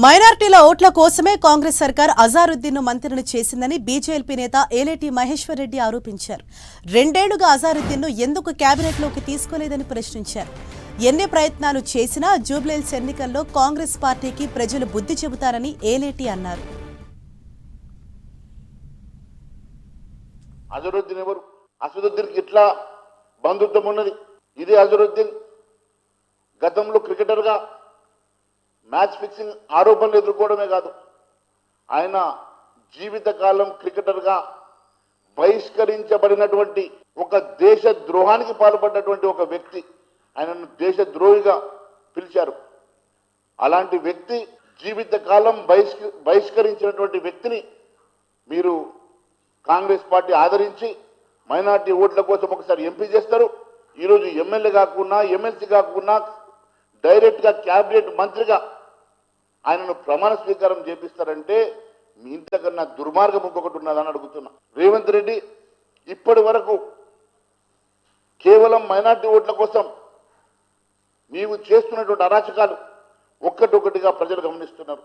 మైనార్టీల ఓట్ల కోసమే కాంగ్రెస్ సర్కార్ అజారుద్దీన్ను మంత్రిని చేసిందని బీజేపీ నేత ఏలేటి మహేశ్వర్ రెడ్డి ఆరోపించారు. 2 ఏళ్లుగా అజారుద్దీన్ను ఎందుకు కేబినెట్లోకి తీసుకోలేదని ప్రశ్నించారు. ఎన్ని ప్రయత్నాలు చేసినా జూబ్లీహిల్స్ ఎన్నికల్లో కాంగ్రెస్ పార్టీకి ప్రజలు బుద్ధి చెబుతారని ఏలేటి అన్నారు. అజరుద్దీన్ ఎవరు? అసదుద్దీన్కి ఇట్లా బంధుత్వం ఉన్నది. ఇదే అజరుద్దీన్ గతంలో క్రికెటర్గా మ్యాచ్ ఫిక్సింగ్ ఆరోపణలు ఎదుర్కోవడమే కాదు, ఆయన జీవితకాలం క్రికెటర్గా బహిష్కరించబడినటువంటి ఒక దేశ ద్రోహానికి పాల్పడినటువంటి ఒక వ్యక్తి. ఆయనను దేశద్రోహిగా పిలిచారు. అలాంటి వ్యక్తి జీవితకాలం బహిష్కరించినటువంటి వ్యక్తిని మీరు కాంగ్రెస్ పార్టీ ఆదరించి మైనార్టీ ఓట్ల కోసం ఒకసారి ఎంపీ చేస్తారు. ఈరోజు ఎమ్మెల్యే కాకుండా ఎమ్మెల్సీ కాకుండా డైరెక్ట్గా క్యాబినెట్ మంత్రిగా ఆయనను ప్రమాణ స్వీకారం చేపిస్తారంటే మీ ఇంతకన్నా దుర్మార్గం ఇంకొకటి ఉన్నదని అడుగుతున్నా. రేవంత్ రెడ్డి ఇప్పటి వరకు కేవలం మైనార్టీ ఓట్ల కోసం నీవు చేస్తున్నటువంటి అరాచకాలు ఒక్కటొక్కటిగా ప్రజలు గమనిస్తున్నారు.